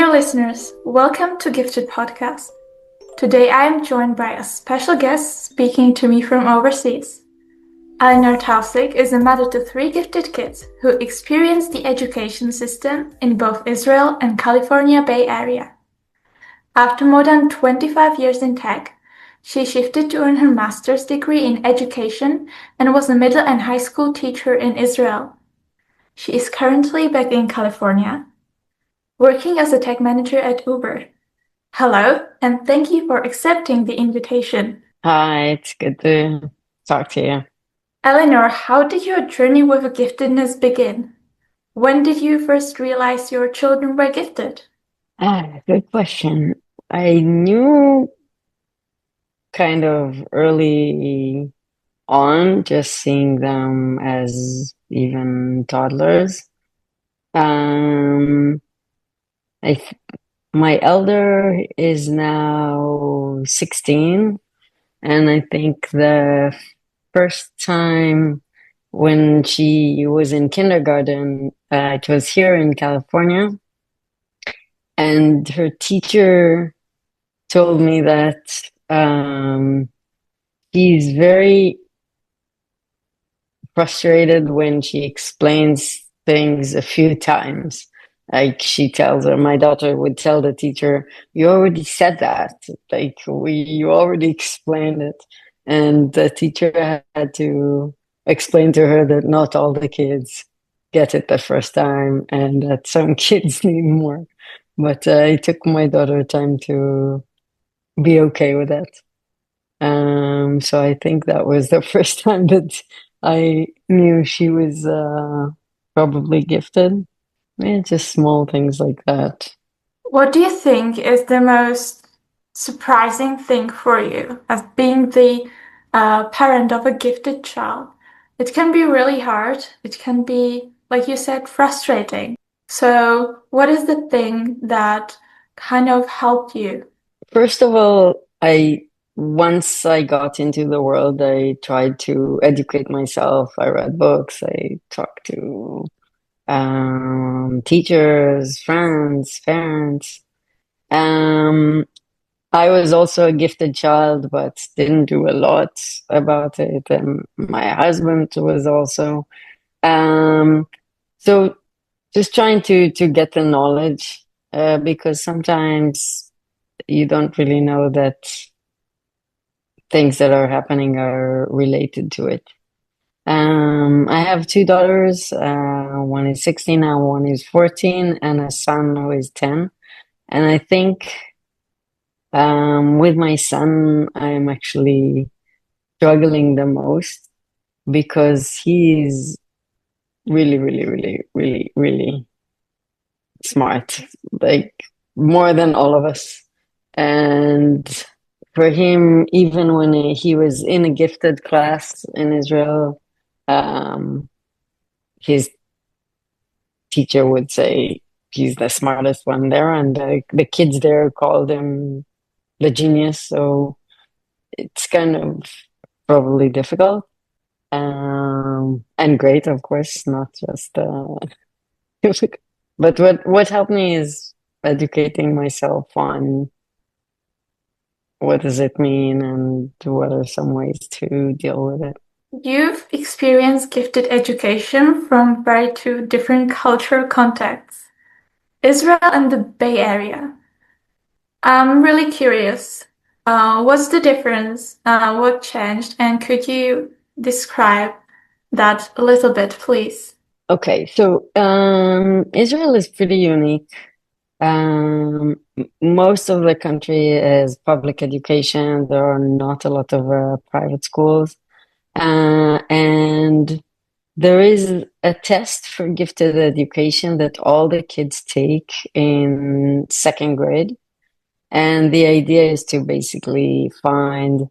Dear listeners, welcome to Gifted Podcast. Today I am joined by a special guest speaking to me from overseas. Elinor Taussig is a mother to 3 gifted kids who experienced the education system in both Israel and California Bay Area. After more than 25 years in tech, she shifted to earn her master's degree in education and was a middle and high school teacher in Israel. She is currently back in California, working as a tech manager at Uber. Hello, and thank you for accepting the invitation. Hi, it's good to talk to you. Elinor, how did your journey with giftedness begin? When did you first realize your children were gifted? Good question. I knew kind of early on, just seeing them as even toddlers. Um, I th My elder is now 16, and I think the first time when she was in kindergarten, it was here in California, and her teacher told me that he's very frustrated when she explains things a few times. Like she tells her, my daughter would tell the teacher, "You already said that. You already explained it." And the teacher had to explain to her that not all the kids get it the first time and that some kids need more. But it took my daughter time to be okay with that. So I think that was the first time that I knew she was probably gifted. Yeah, just small things like that. What do you think is the most surprising thing for you as being the parent of a gifted child? It can be really hard. It can be, like you said, frustrating. So, what is the thing that kind of helped you? First of all, I once I got into the world, I tried to educate myself. I read books. I talked to teachers, friends, parents. Um, I was also a gifted child, but didn't do a lot about it. And my husband was also. Um, so just trying to get the knowledge, because sometimes you don't really know that things that are happening are related to it. I have 2 daughters. One is 16 now, one is 14, and a son who is 10. And I think with my son, I'm actually struggling the most because he's really, really, really, really, really smart, like more than all of us. And for him, even when he was in a gifted class in Israel, um, his teacher would say he's the smartest one there, and the kids there called him the genius. So it's kind of probably difficult, and great, of course, not just difficult. But what helped me is educating myself on what does it mean and what are some ways to deal with it. You've experienced gifted education from very two different cultural contexts, Israel and the Bay Area. I'm really curious. What's the difference? What changed? And could you describe that a little bit, please? Okay, so Israel is pretty unique. Most of the country is public education. There are not a lot of private schools. And there is a test for gifted education that all the kids take in second grade. And the idea is to basically find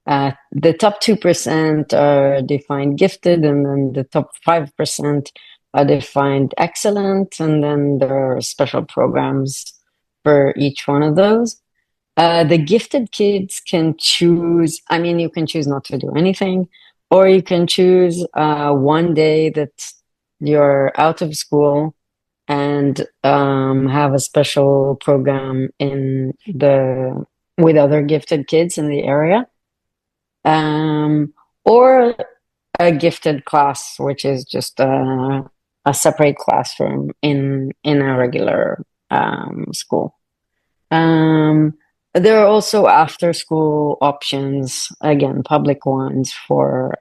the top 2% are defined gifted, and then the top 5% are defined excellent, and then there are special programs for each one of those. The gifted kids can choose, I mean, you can choose not to do anything, or you can choose one day that you're out of school and have a special program with other gifted kids in the area, or a gifted class, which is just a separate classroom in a regular school. There are also after school options, again, public ones for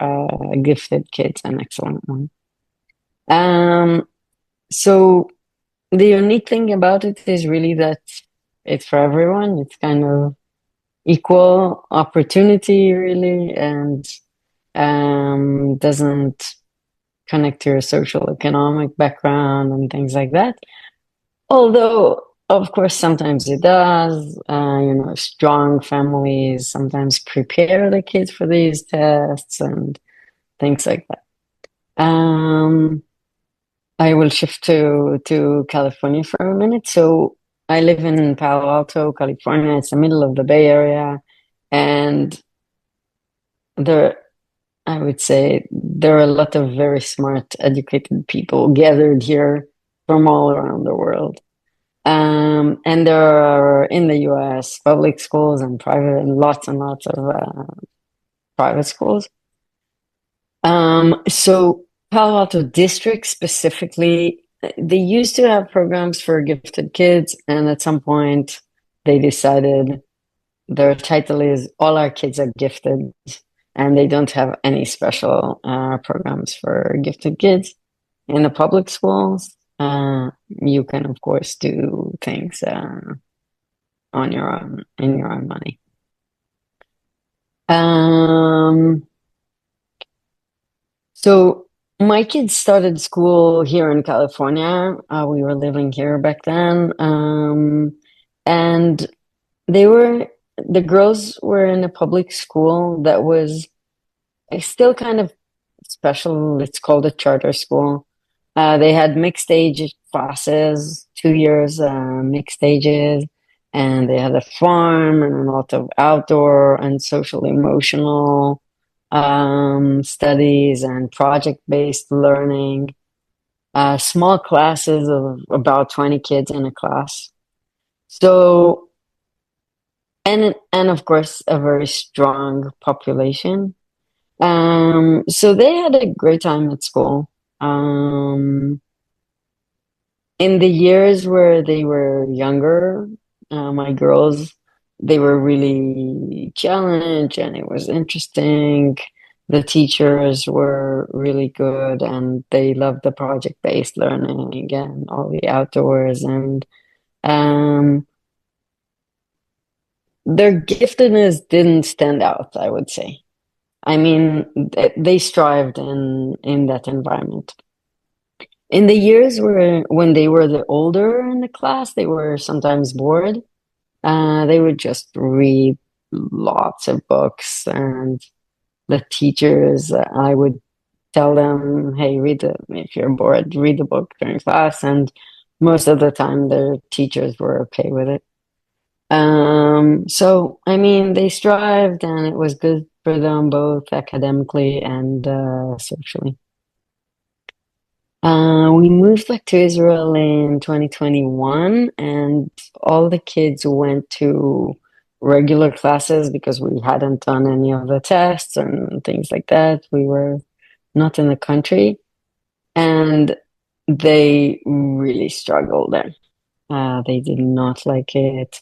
gifted kids, an excellent one. So the unique thing about it is really that it's for everyone. It's kind of equal opportunity, really, and doesn't connect to your social economic background and things like that. Although, of course, sometimes it does. Strong families sometimes prepare the kids for these tests and things like that. I will shift to California for a minute. So I live in Palo Alto, California. It's the middle of the Bay Area, and I would say there are a lot of very smart, educated people gathered here from all around the world. And there are, in the US, public schools and private, and lots of private schools. So Palo Alto District specifically, they used to have programs for gifted kids, and at some point they decided their title is All Our Kids Are Gifted, and they don't have any special programs for gifted kids. In the public schools, you can, of course, do things on your own, in your own money. So my kids started school here in California. We were living here back then. And the girls were in a public school that was still kind of special. It's called a charter school. They had mixed age classes, 2 years mixed ages, and they had a farm and a lot of outdoor and social emotional studies and project-based learning. Small classes of about 20 kids in a class. So, and of course, a very strong population. So they had a great time at school. In the years where they were younger, my girls, they were really challenged and it was interesting. The teachers were really good and they loved the project-based learning and all the outdoors, and their giftedness didn't stand out, I would say. I mean, they strived in that environment. In the years when they were the older in the class, they were sometimes bored. They would just read lots of books, and the teachers, I would tell them, "Hey, if you're bored, read the book during class." And most of the time, their teachers were okay with it. So I mean, they strived, and it was good for them both academically and socially. We moved back to Israel in 2021, and all the kids went to regular classes because we hadn't done any of the tests and things like that. We were not in the country, and they really struggled there. They did not like it.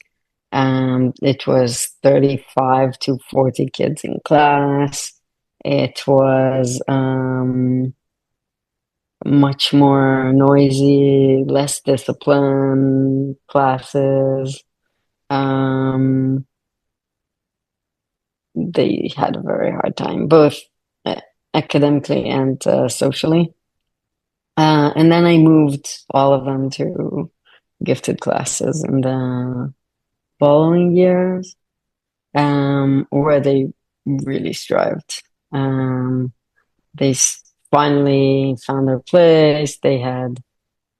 It was 35 to 40 kids in class. It was much more noisy, less disciplined classes. They had a very hard time, both academically and socially. And then I moved all of them to gifted classes in the following years, where they really strived. They finally found their place. They had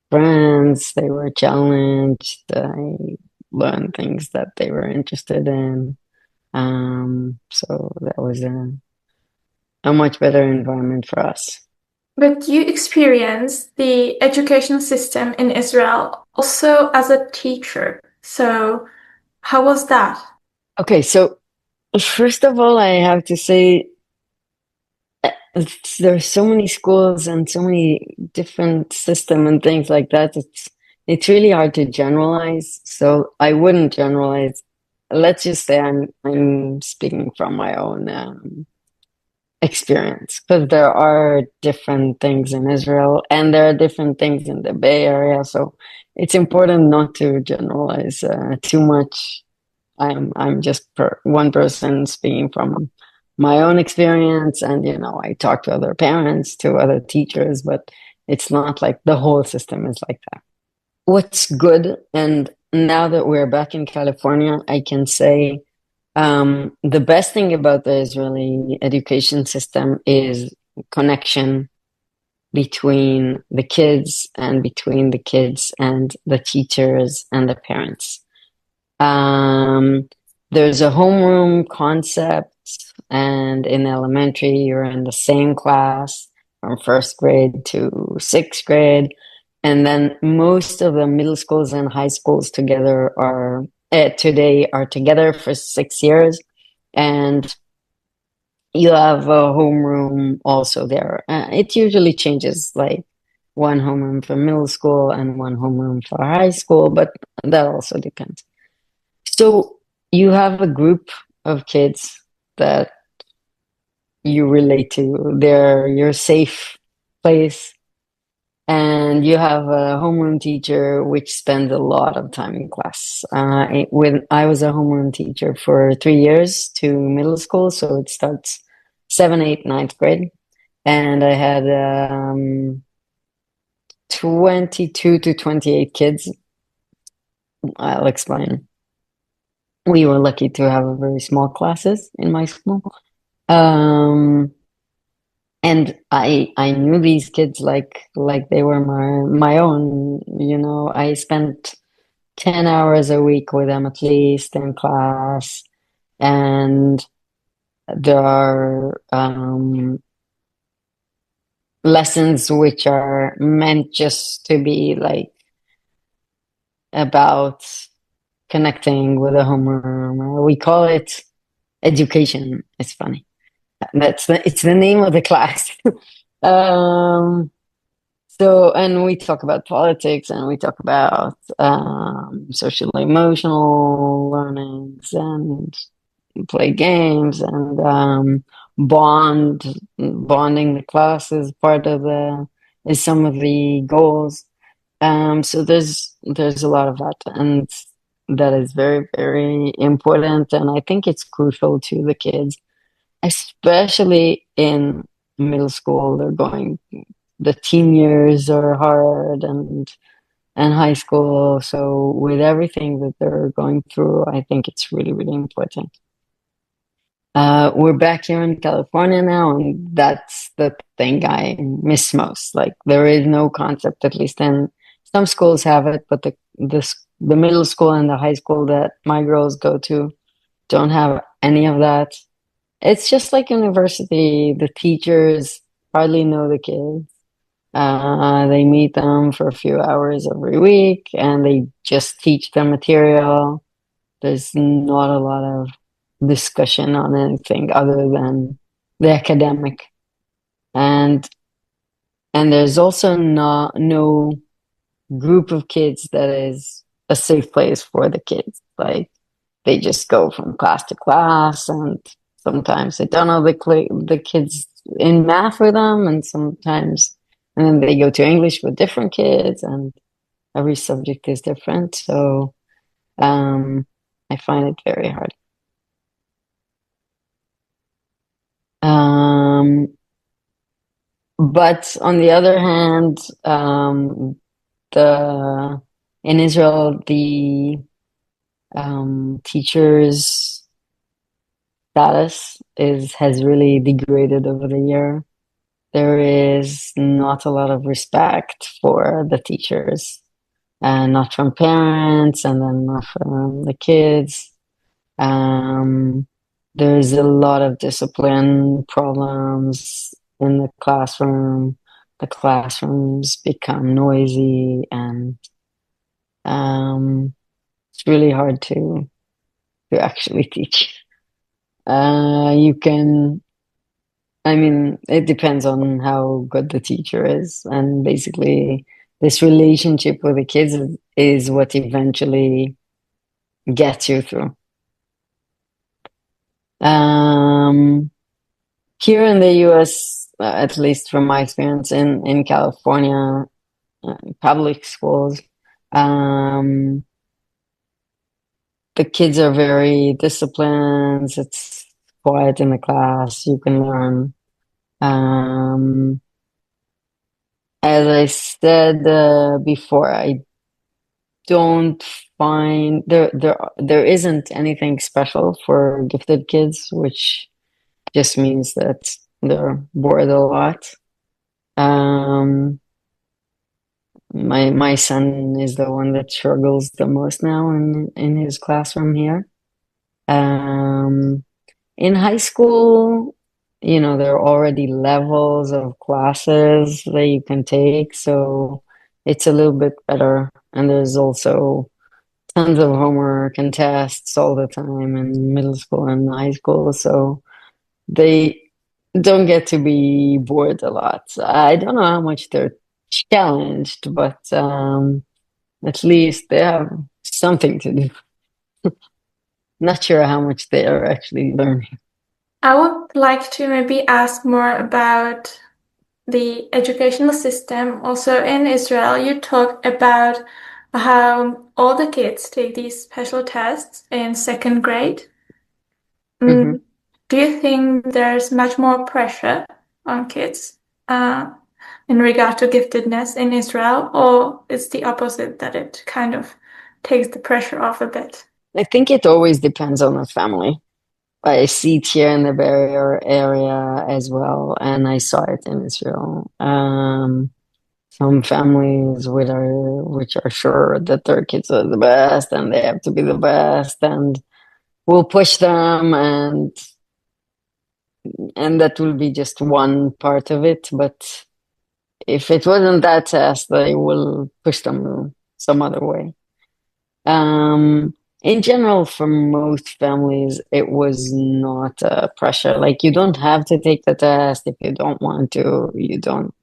friends. They were challenged. They learned things that they were interested in. So that was a much better environment for us. But you experienced the educational system in Israel also as a teacher. So how was that? Okay, so first of all, I have to say there's so many schools and so many different system and things like that. It's really hard to generalize. So I wouldn't generalize. Let's just say I'm speaking from my own experience, because there are different things in Israel and there are different things in the Bay Area. So it's important not to generalize too much. I'm just one person speaking from my own experience, and I talk to other parents, to other teachers, but it's not like the whole system is like that. What's good, and now that we're back in California, I can say the best thing about the Israeli education system is connection between the kids and between the kids and the teachers and the parents. There's a homeroom concept, and in elementary, you're in the same class from first grade to sixth grade. And then most of the middle schools and high schools together today are together for 6 years. And you have a homeroom also there. It usually changes, like one homeroom for middle school and one homeroom for high school, but that also depends. So you have a group of kids that you relate to. They're your safe place. And you have a homeroom teacher which spends a lot of time in class. When I was a homeroom teacher for 3 years to middle school, so it starts 7, 8, 9th grade. And I had 22 to 28 kids. I'll explain. We were lucky to have very small classes in my school. And I knew these kids like they were my own. I spent 10 hours a week with them at least in class. And there are lessons which are meant just to be like about connecting with a homeroom. We call it education. It's funny. It's the name of the class. And we talk about politics, and we talk about social emotional learnings, and play games, and bonding the class is some of the goals. So there's a lot of that, and that is very, very important, and I think it's crucial to the kids, especially in middle school. The teen years are hard, and high school. So with everything that they're going through, I think it's really, really important. We're back here in California now, and that's the thing I miss most. Like, there is no concept, at least in some schools have it, but the middle school and the high school that my girls go to don't have any of that. It's just like university. The teachers hardly know the kids. They meet them for a few hours every week, and they just teach them material. There's not a lot of discussion on anything other than the academic. And there's also no group of kids that is a safe place for the kids. Like, they just go from class to class, and sometimes they don't know the kids in math with them, and then they go to English with different kids, and every subject is different. So I find it very hard. But on the other hand, in Israel, the teachers' status has really degraded over the year. There is not a lot of respect for the teachers, and not from parents, and then not from the kids. There's a lot of discipline problems in the classroom. the classrooms become noisy, and it's really hard to actually teach. It depends on how good the teacher is, and basically this relationship with the kids is what eventually gets you through. Here in the US, at least from my experience in California, public schools, the kids are very disciplined. It's quiet in the class. You can learn. As I said before, I don't find there isn't anything special for gifted kids, which just means that they're bored a lot. My son is the one that struggles the most now in his classroom here. In high school, there are already levels of classes that you can take, so it's a little bit better. And there's also tons of homework and tests all the time in middle school and high school, so they don't get to be bored a lot. I don't know how much they're challenged, but at least they have something to do. Not sure how much they are actually learning. I would like to maybe ask more about the educational system. Also in Israel, you talk about how all the kids take these special tests in second grade. Mm-hmm. Do you think there's much more pressure on kids in regard to giftedness in Israel, or it's the opposite, that it kind of takes the pressure off a bit? I think it always depends on the family. I see it here in the Bay Area as well, and I saw it in Israel. Some families which are sure that their kids are the best and they have to be the best and will push them, and that will be just one part of it. But if it wasn't that test, they will push them some other way. In general, for most families, it was not pressure. Like, you don't have to take the test. If you don't want to, you don't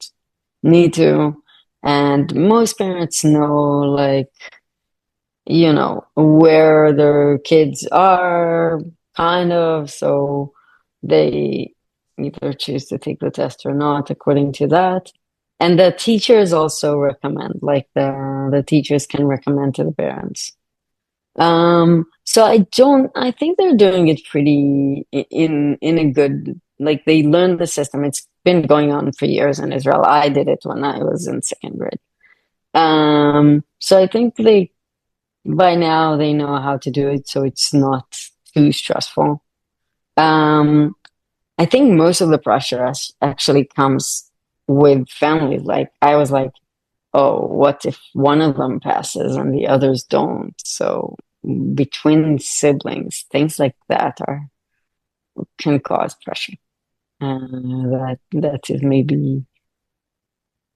need to. And most parents know, where their kids are, kind of. So they either choose to take the test or not according to that. And the teachers also recommend, like the teachers can recommend to the parents. So I think they're doing it pretty in a good, like, they learned the system. It's been going on for years in Israel. I did it when I was in second grade. So I think by now they know how to do it, so it's not too stressful. I think most of the pressure actually comes with families. Like, I was like, oh, what if one of them passes and the others don't? So between siblings, things like that can cause pressure. That is maybe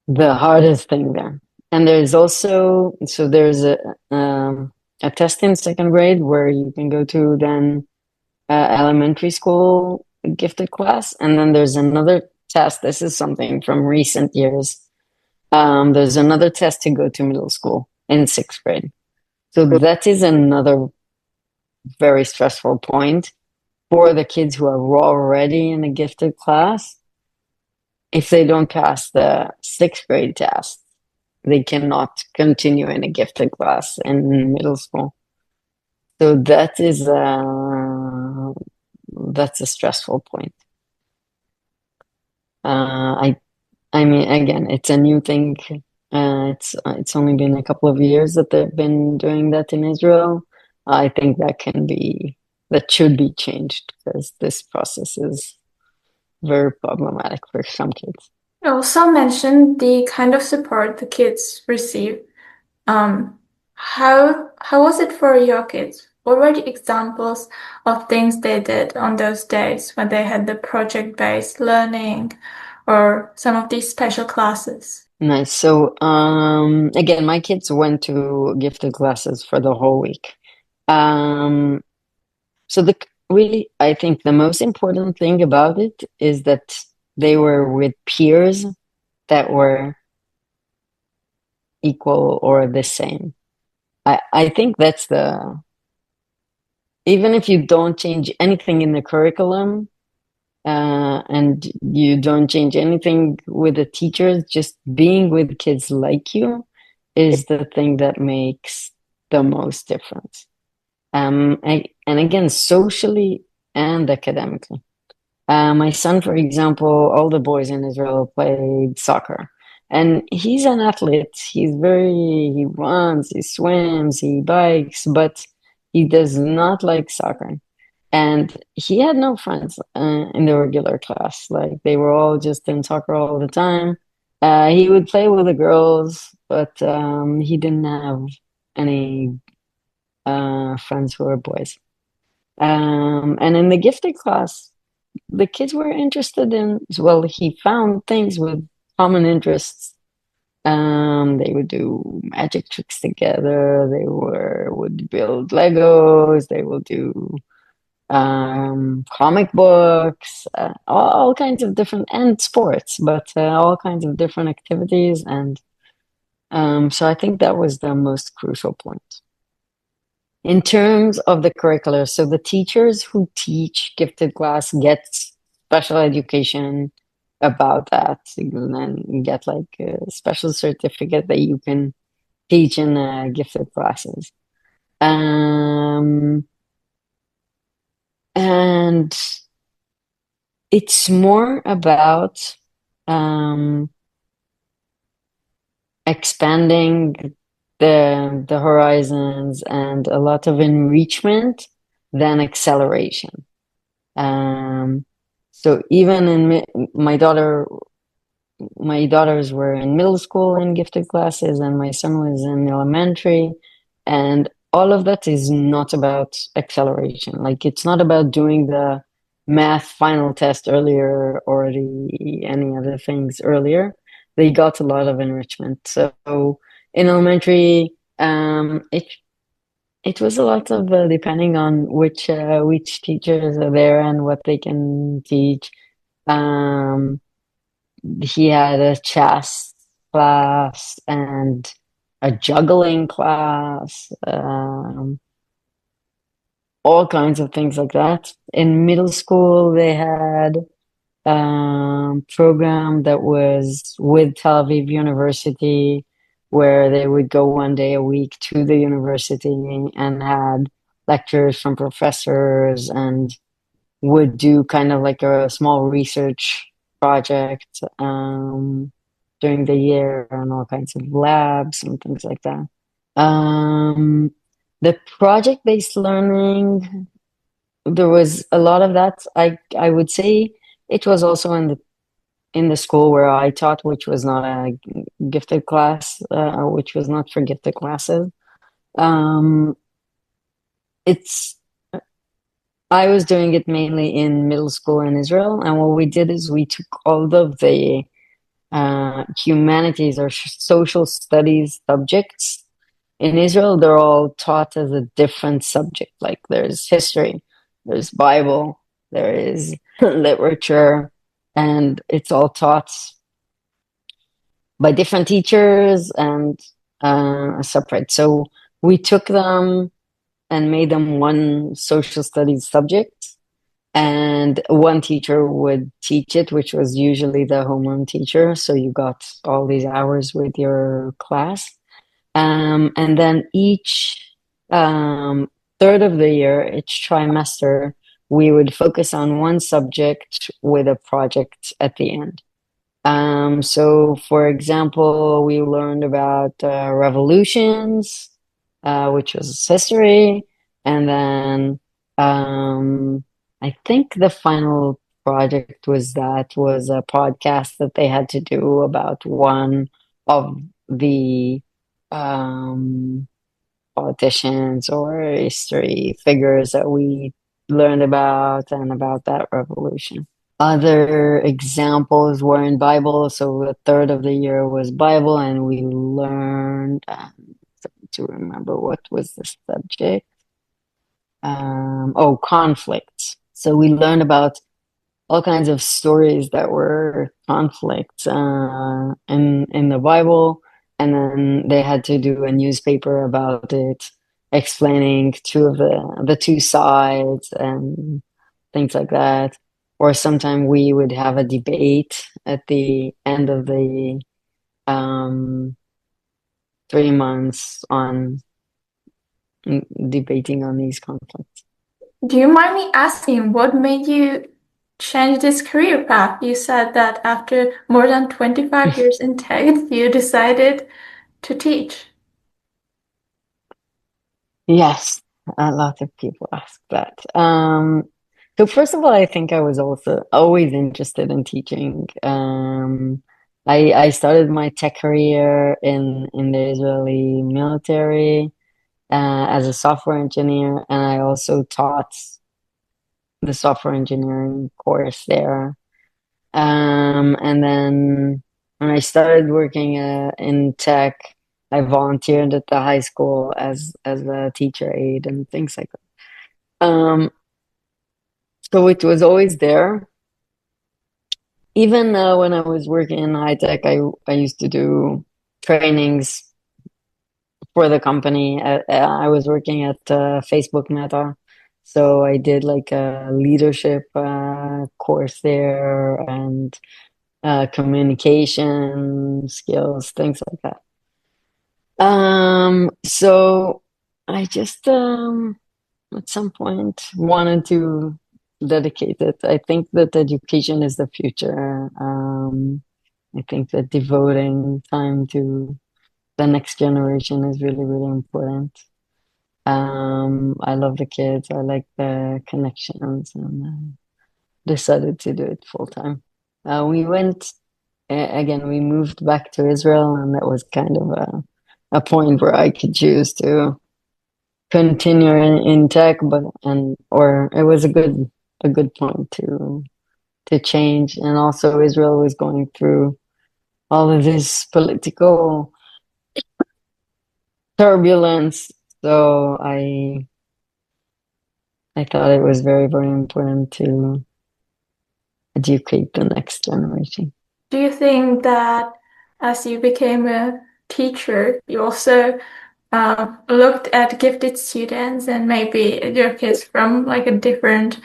the hardest thing there. And there's a test in second grade where you can go to then elementary school gifted class, and then there's another test. This is something from recent years. There's another test to go to middle school in sixth grade. So that is another very stressful point for the kids who are already in a gifted class. If they don't pass the sixth grade test, they cannot continue in a gifted class in middle school. So that's a stressful point. Again, it's a new thing. It's only been a couple of years that they've been doing that in Israel. I think that should be changed, because this process is very problematic for some kids. You also mentioned the kind of support the kids receive. How was it for your kids? What were the examples of things they did on those days when they had the project-based learning, or some of these special classes? Nice. So, again, my kids went to gifted classes for the whole week. So really, I think the most important thing about it is that they were with peers that were equal or the same. I think that's even if you don't change anything in the curriculum, and you don't change anything with the teachers, just being with kids like you is the thing that makes the most difference. And again, socially and academically. My son, for example, all the boys in Israel played soccer. And he's an athlete. He runs, he swims, he bikes, but he does not like soccer. And he had no friends in the regular class. Like they were all just in soccer all the time. He would play with the girls, but he didn't have any friends who were boys. And in the gifted class, the kids were interested in, well, he found things with common interests. They would do magic tricks together. They would build Legos. They would do comic books, all kinds of different, and sports, but all kinds of different activities. And so I think that was the most crucial point. In terms of the curricula, so the teachers who teach gifted class get special education about that, and then you get like a special certificate that you can teach in gifted classes. And it's more about expanding the horizons and a lot of enrichment than acceleration. So even in my daughters were in middle school in gifted classes, and my son was in elementary, and all of that is not about acceleration. Like it's not about doing the math final test earlier or any other things earlier. They got a lot of enrichment. So in elementary, it was a lot of depending on which teachers are there and what they can teach. He had a chess class and a juggling class, all kinds of things like that. In middle school, they had a program that was with Tel Aviv University, where they would go one day a week to the university and had lectures from professors and would do kind of like a small research project during the year and all kinds of labs and things like that. The project-based learning, there was a lot of that. I would say it was also in the school where I taught, which was not a gifted class, which was not for gifted classes. I was doing it mainly in middle school in Israel, and what we did is we took all of the humanities or social studies subjects. In Israel, they're all taught as a different subject. Like there's history, there's Bible, there is literature, and it's all taught by different teachers and separate. So we took them and made them one social studies subject, and one teacher would teach it, which was usually the homeroom teacher. So you got all these hours with your class. And then each third of the year, each trimester, we would focus on one subject with a project at the end. So, for example, we learned about revolutions, which was history, and then I think the final project was a podcast that they had to do about one of the politicians or history figures that we learned about and about that revolution. Other examples were in Bible. So a third of the year was Bible, and we learned to remember what was the subject. Conflicts. So we learned about all kinds of stories that were conflicts in the Bible, and then they had to do a newspaper about it, explaining two of the two sides and things like that. Or sometime we would have a debate at the end of the 3 months on debating on these conflicts. Do you mind me asking what made you change this career path? You said that after more than 25 years in tech, you decided to teach. Yes, a lot of people ask that. So first of all, I think I was also always interested in teaching. I started my tech career in the Israeli military as a software engineer, and I also taught the software engineering course there. And then when I started working in tech, I volunteered at the high school as a teacher aide and things like that. So it was always there. Even when I was working in high tech, I used to do trainings for the company. I was working at Facebook Meta, so I did like a leadership course there and communication skills, things like that. So I just at some point wanted to dedicate it. I think that education is the future. I think that devoting time to the next generation is really, really important. I love the kids. I like the connections, and decided to do it full time. We went again. We moved back to Israel, and that was kind of a point where I could choose to continue in tech, or it was a good point to change. And also Israel was going through all of this political turbulence, so I thought it was very, very important to educate the next generation. Do you think that as you became a teacher, you also looked at gifted students and maybe your kids from like a different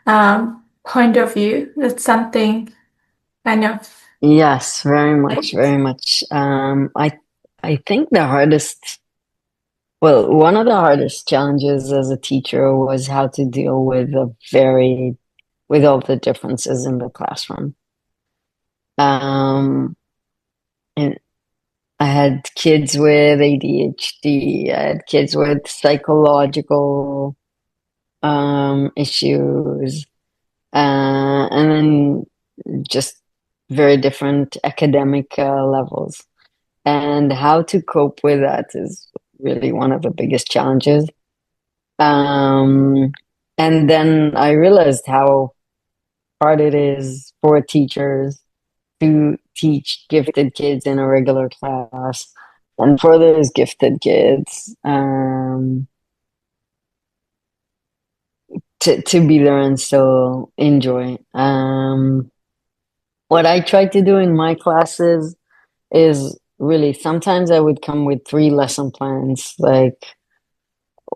point of view? That's something kind of. Yes, very much, very much. I think one of the hardest challenges as a teacher was how to deal with with all the differences in the classroom. And I had kids with ADHD, I had kids with psychological issues, and then just very different academic levels. And how to cope with that is really one of the biggest challenges. And then I realized how hard it is for teachers to teach gifted kids in a regular class, and for those gifted kids to be there and still enjoy. What I try to do in my classes is really sometimes I would come with 3 lesson plans, like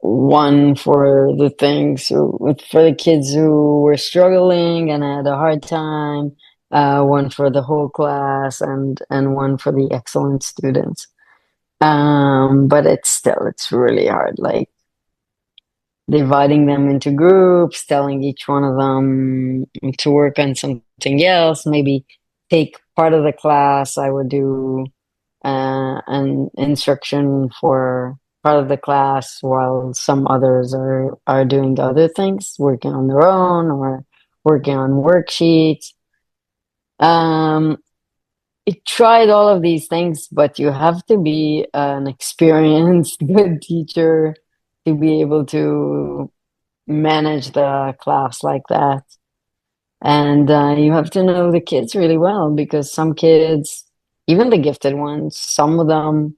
one for the for the kids who were struggling and had a hard time, one for the whole class, and one for the excellent students. But it's really hard, like dividing them into groups, telling each one of them to work on something else, maybe take part of the class. I would do an instruction for part of the class while some others are doing other things, working on their own or working on worksheets. It tried all of these things, but you have to be an experienced, good teacher to be able to manage the class like that. And you have to know the kids really well, because some kids, even the gifted ones, some of them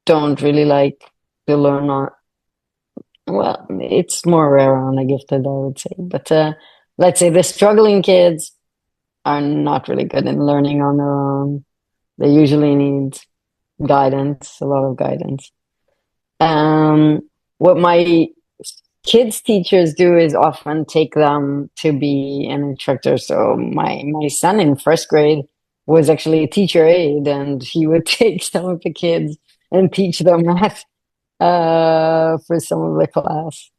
don't really like to learn on, well, it's more rare on the gifted, I would say. But let's say the struggling kids are not really good in learning on their own. They usually need guidance, a lot of guidance. What my kids teachers do is often take them to be an instructor. So my son in first grade was actually a teacher aide, and he would take some of the kids and teach them math for some of the class.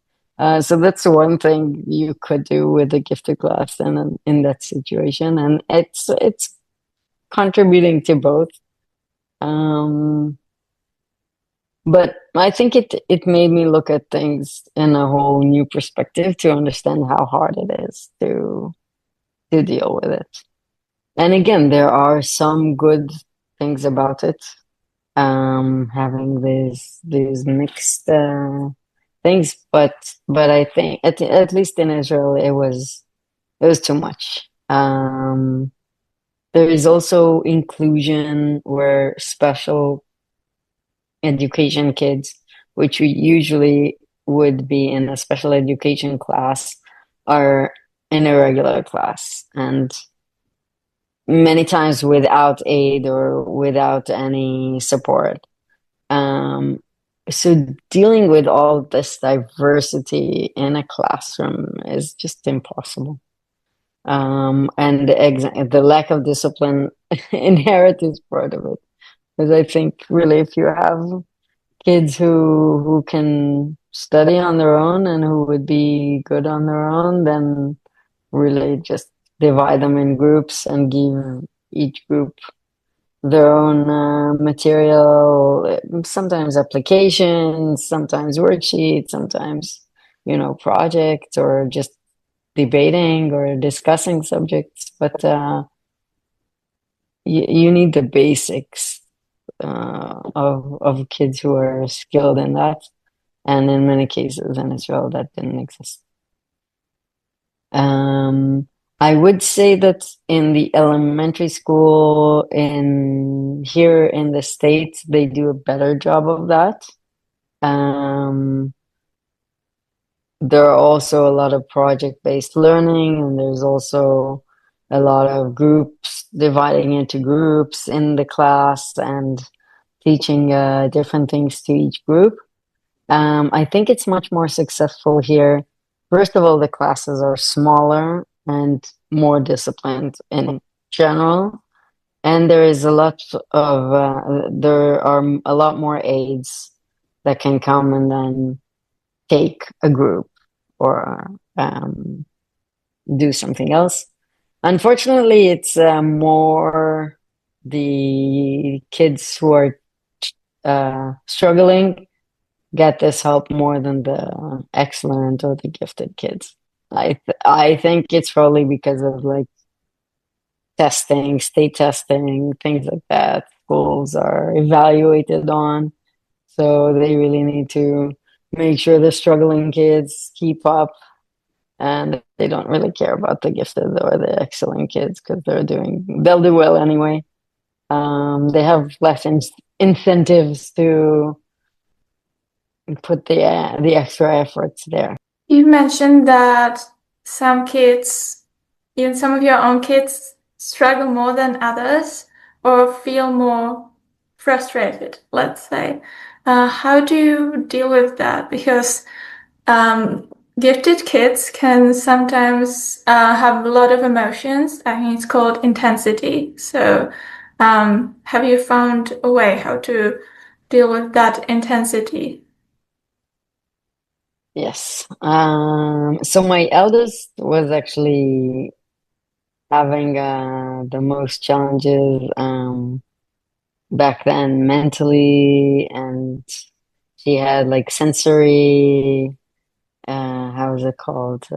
So that's one thing you could do with a gifted class and in that situation, and it's contributing to both. But I think it made me look at things in a whole new perspective to understand how hard it is to deal with it. And again, there are some good things about it. Having these mixed things, but I think at least in Israel it was too much. There is also inclusion where special education kids, which we usually would be in a special education class, are in a regular class, and many times without aid or without any support. So dealing with all this diversity in a classroom is just impossible. And the lack of discipline inherent is part of it. Because I think really if you have kids who can study on their own and who would be good on their own, then really just divide them in groups and give each group their own material, sometimes applications, sometimes worksheets, sometimes, projects, or just debating or discussing subjects. But you need the basics of kids who are skilled in that. And in many cases in Israel, that didn't exist. I would say that in the elementary school here in the States, they do a better job of that. There are also a lot of project-based learning, and there's also a lot of groups dividing into groups in the class and teaching different things to each group. I think it's much more successful here. First of all, the classes are smaller and more disciplined in general. And there is there are a lot more aides that can come and then take a group or do something else. Unfortunately, it's more the kids who are struggling get this help more than the excellent or the gifted kids. I think it's probably because of like testing, state testing, things like that. Schools are evaluated on, so they really need to make sure the struggling kids keep up, and they don't really care about the gifted or the excellent kids because they'll do well anyway. They have less incentives to put the extra efforts there. You mentioned that some kids, even some of your own kids, struggle more than others or feel more frustrated, let's say. How do you deal with that? Because gifted kids can sometimes have a lot of emotions. I think it's called intensity. So have you found a way how to deal with that intensity? Yes. So my eldest was actually having the most challenges back then mentally, and she had like sensory, how is it called?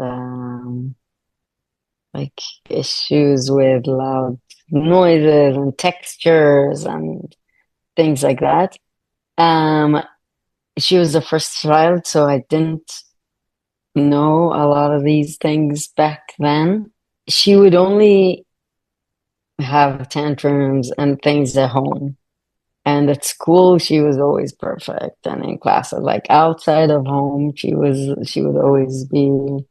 Like issues with loud noises and textures and things like that. She was the first child, so I didn't know a lot of these things back then. She would only have tantrums and things at home. And at school, she was always perfect. And in classes, like outside of home, she would always be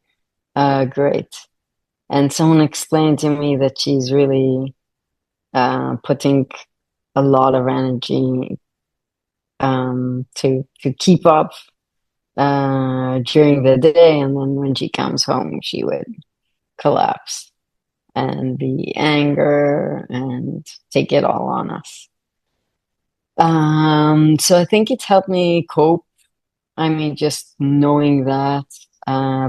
great. And someone explained to me that she's really putting a lot of energy to keep up during the day, and then when she comes home, she would collapse and be anger and take it all on us. So I think it's helped me cope. I mean, just knowing that,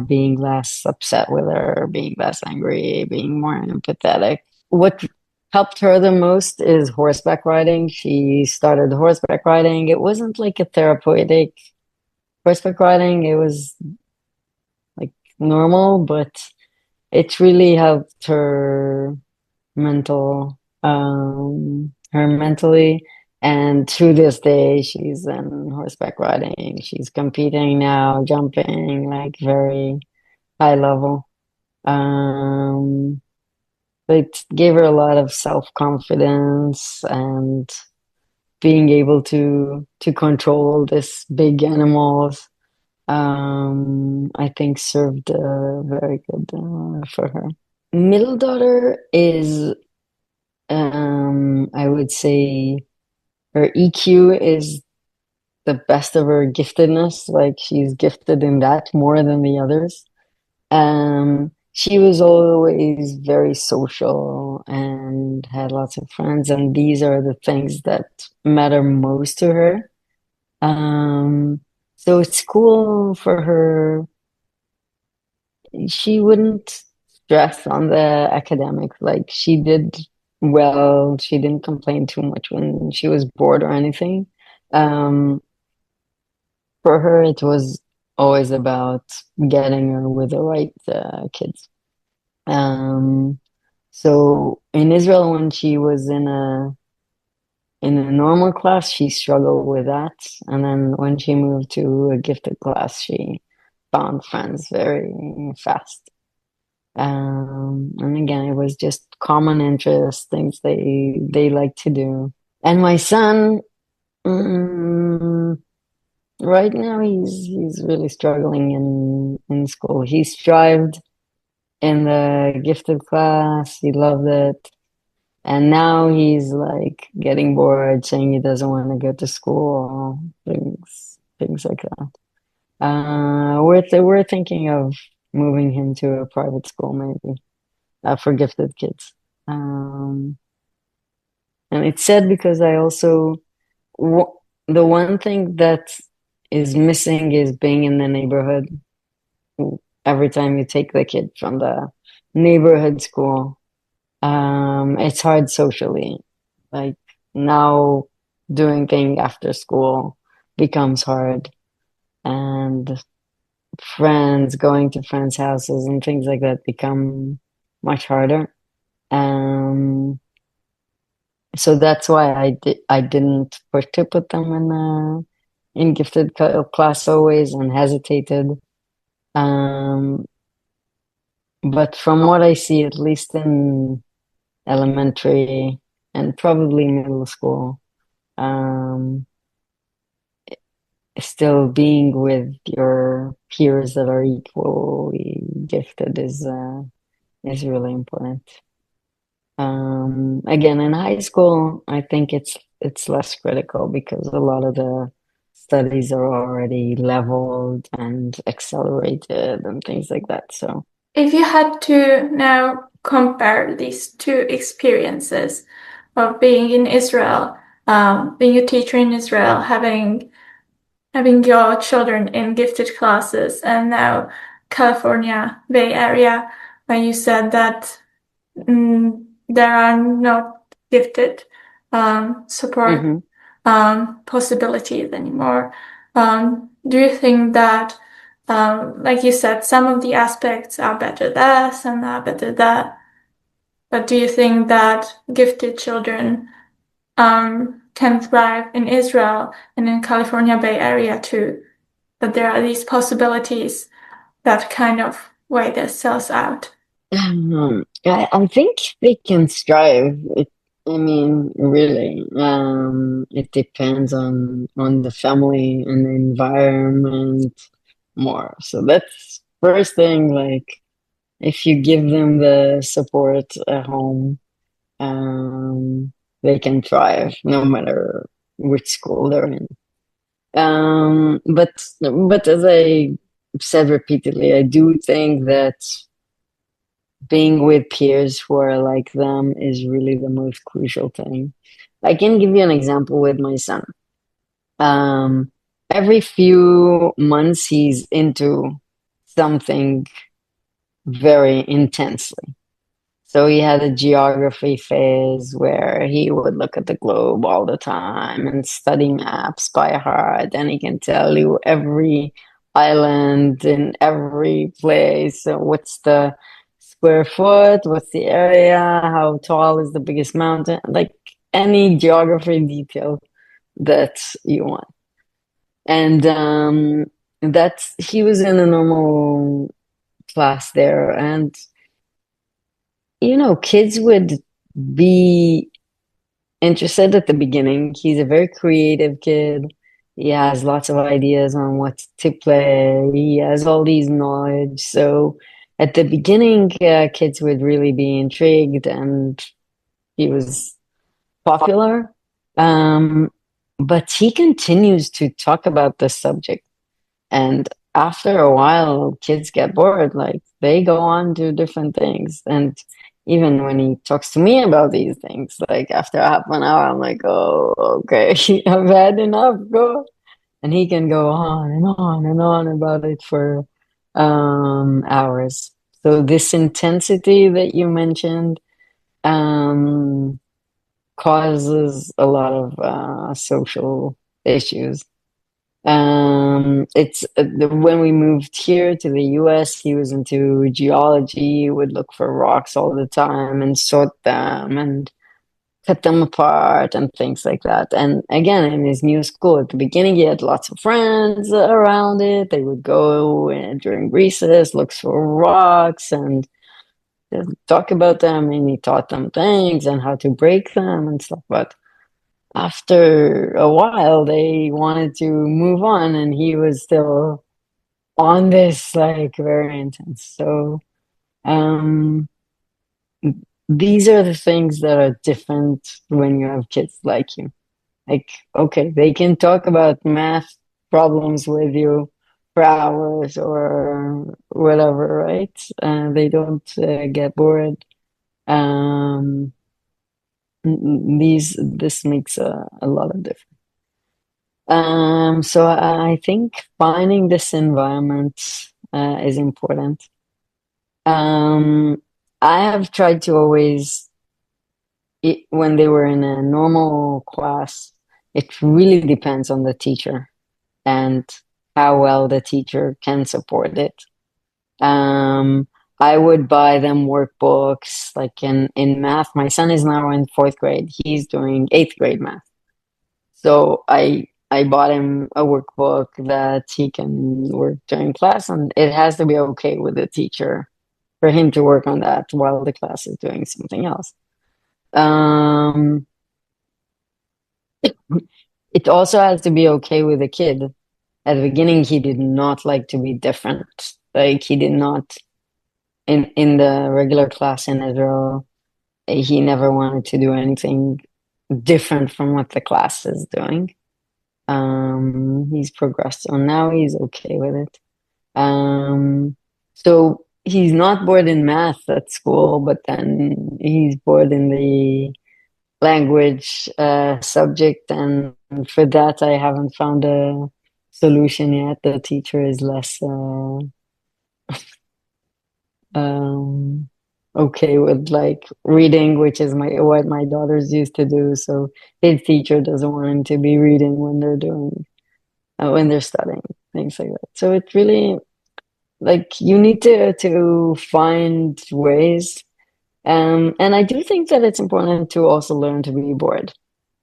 being less upset with her, being less angry, being more empathetic. What helped her the most is horseback riding. She started horseback riding. It wasn't like a therapeutic horseback riding. It was like normal, but it really helped her mentally. And to this day, she's in horseback riding. She's competing now, jumping like very high level. It gave her a lot of self-confidence, and being able to control this big animals, I think served very good for her. Middle daughter is, I would say, her EQ is the best of her giftedness. Like, she's gifted in that more than the others. She was always very social and had lots of friends, and these are the things that matter most to her. So it's cool for her. She wouldn't stress on the academics. Like, she did well. She didn't complain too much when she was bored or anything. For her, it was always about getting her with the right kids. So in Israel, when she was in a normal class, she struggled with that. And then when she moved to a gifted class, she found friends very fast. And again, it was just common interests, things they like to do. And my son, right now, he's really struggling in school. He strived in the gifted class. He loved it. And now he's like getting bored, saying he doesn't want to go to school, things like that. We're thinking of moving him to a private school, maybe, for gifted kids. And it's sad because I also, the one thing that is missing is being in the neighborhood. Every time you take the kid from the neighborhood school, it's hard socially. Like, now doing things after school becomes hard, and going to friends' houses and things like that become much harder. So that's why I didn't push to put them in gifted class always, and hesitated. But from what I see, at least in elementary and probably middle school, still being with your peers that are equally gifted is really important. Again, in high school, I think it's less critical because a lot of the studies are already leveled and accelerated and things like that. So if you had to now compare these two experiences of being in Israel, being a teacher in Israel, having your children in gifted classes, and now California Bay Area, when you said that there are no gifted support possibilities anymore. Do you think that, like you said, some of the aspects are better there, some are better there, but do you think that gifted children can thrive in Israel and in California Bay Area too? That there are these possibilities that kind of weigh themselves out? I think they can strive. I mean, really, it depends on the family and the environment more. So that's first thing, like if you give them the support at home, they can thrive no matter which school they're in. But as I said repeatedly, I do think that being with peers who are like them is really the most crucial thing. I can give you an example with my son. Every few months, he's into something very intensely. So he had a geography phase where he would look at the globe all the time and study maps by heart, and he can tell you every island in every place. So what's the square foot? What's the area? How tall is the biggest mountain? Like any geography detail that you want. And he was in a normal class there, and kids would be interested at the beginning. He's a very creative kid. He has lots of ideas on what to play. He has all these knowledge. So at the beginning, kids would really be intrigued, and he was popular. But he continues to talk about this subject. And after a while, kids get bored. Like they go on to different things. And even when he talks to me about these things, like after half an hour, I'm like, oh, okay, I've had enough. Go. And he can go on and on and on about it for hours. So this intensity that you mentioned causes a lot of social issues. It's when we moved here to the US, he was into geology. He would look for rocks all the time and sort them and cut them apart and things like that. And again, in his new school, at the beginning, he had lots of friends around it. They would go during recess, look for rocks and talk about them, and he taught them things and how to break them and stuff. But after a while, they wanted to move on, and he was still on this, like, very intense. So, these are the things that are different when you have kids like you. Like, okay, they can talk about math problems with you for hours or whatever, right? They don't get bored. This makes a lot of difference. So I think finding this environment is important. I have tried to always, when they were in a normal class, it really depends on the teacher and how well the teacher can support it. I would buy them workbooks, like in math. My son is now in 4th grade. He's doing 8th grade math. So I bought him a workbook that he can work during class, and it has to be okay with the teacher for him to work on that while the class is doing something else. It also has to be okay with the kid. At the beginning, he did not like to be different. Like he did not, in the regular class in Israel, he never wanted to do anything different from what the class is doing. He's progressed, so now he's okay with it. So he's not bored in math at school, but then he's bored in the language subject, and for that I haven't found a solution yet. The teacher is less okay with like reading, which is what my daughters used to do. So his teacher doesn't want him to be reading when they're studying, things like that. So it really, like, you need to find ways. And I do think that it's important to also learn to be bored.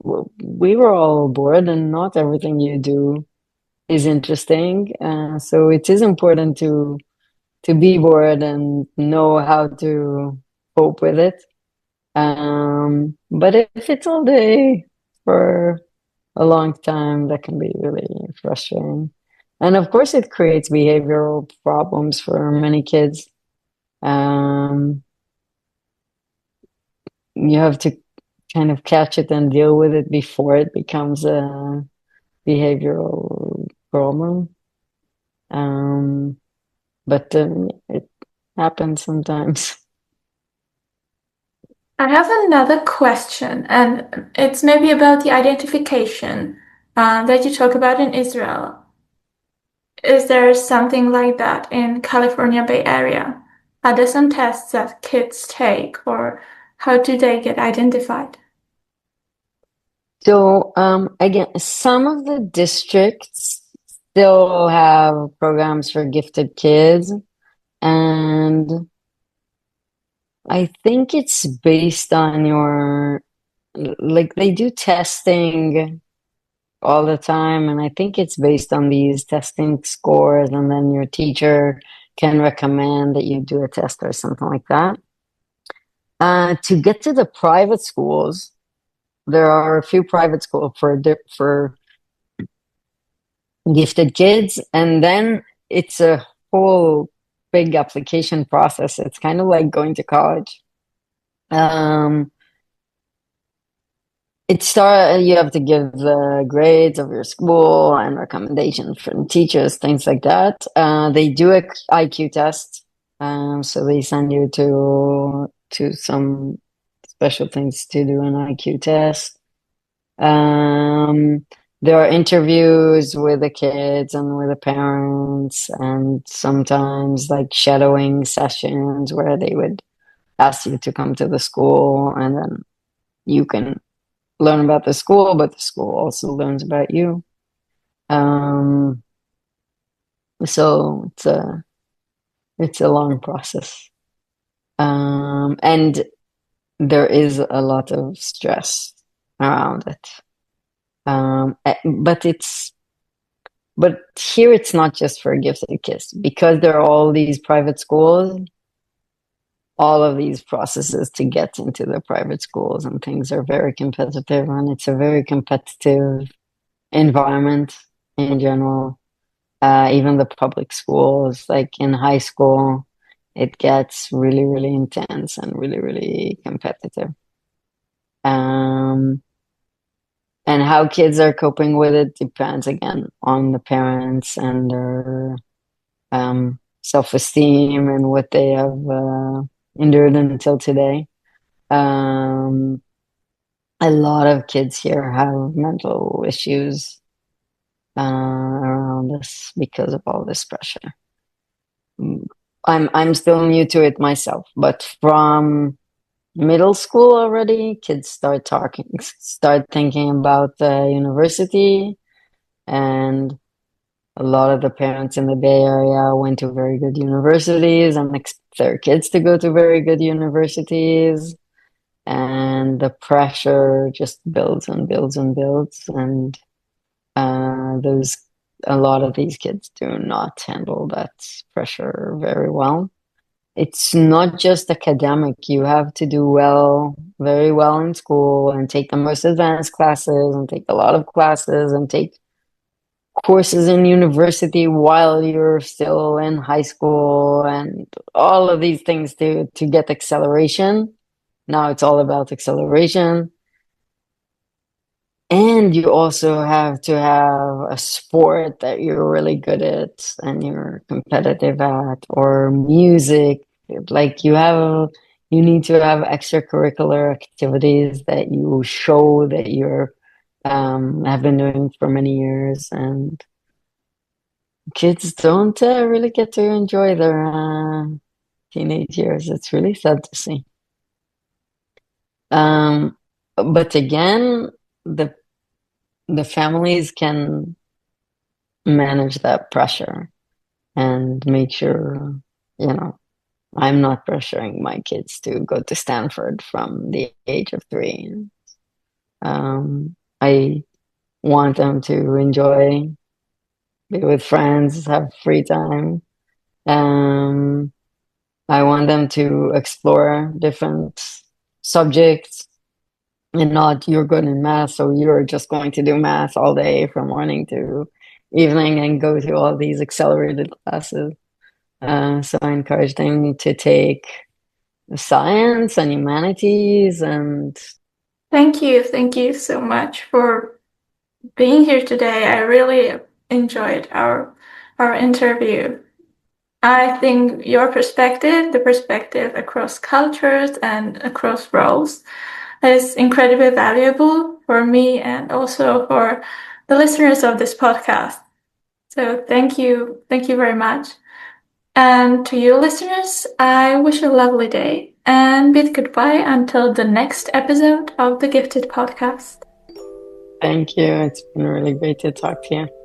We were all bored, and not everything you do is interesting. So it is important to to be bored and know how to cope with it. But if it's all day for a long time, that can be really frustrating. And of course, it creates behavioral problems for many kids. You have to kind of catch it and deal with it before it becomes a behavioral problem. But it happens sometimes. I have another question, and it's maybe about the identification that you talk about in Israel. Is there something like that in California Bay Area? Are there some tests that kids take, or how do they get identified? So again, some of the districts still have programs for gifted kids, and I think it's based on your, like they do testing all the time, and I think it's based on these testing scores, and then your teacher can recommend that you do a test or something like that. To get to the private schools, there are a few private schools for gifted kids, and then it's a whole big application process. It's kind of like going to college. You have to give the grades of your school and recommendations from teachers, things like that. They do a IQ test, so they send you to some special things to do an IQ test. There are interviews with the kids and with the parents, and sometimes like shadowing sessions where they would ask you to come to the school, and then you can learn about the school, but the school also learns about you. So it's a long process. And there is a lot of stress around it. But here it's not just for gifted kids, because there are all these private schools. All of these processes to get into the private schools and things are very competitive, and it's a very competitive environment in general. Even the public schools, like in high school, it gets really, really intense and really, really competitive. And how kids are coping with it depends again on the parents and their self-esteem and what they have endured until today. A lot of kids here have mental issues around this because of all this pressure. I'm still new to it myself, but from middle school already, kids start thinking about university, and a lot of the parents in the Bay Area went to very good universities and expect their kids to go to very good universities. And the pressure just builds and builds and builds. And a lot of these kids do not handle that pressure very well. It's not just academic. You have to do very well in school and take the most advanced classes and take a lot of classes and take courses in university while you're still in high school and all of these things to get acceleration. Now it's all about acceleration. And you also have to have a sport that you're really good at and you're competitive at, or music. Like you need to have extracurricular activities that you show that you're have been doing for many years, and kids don't really get to enjoy their teenage years. It's really sad to see. But again, the families can manage that pressure and make sure, I'm not pressuring my kids to go to Stanford from the age of 3. I want them to enjoy, be with friends, have free time, I want them to explore different subjects and not you're good in math, so you're just going to do math all day from morning to evening and go to all these accelerated classes. So I encourage them to take science and humanities and Thank you so much for being here today. I really enjoyed our interview. I think your perspective, the perspective across cultures and across roles, is incredibly valuable for me and also for the listeners of this podcast. So thank you very much. And to you listeners, I wish you a lovely day and bid goodbye until the next episode of the Gifted Podcast. thank you. It's been really great to talk to you.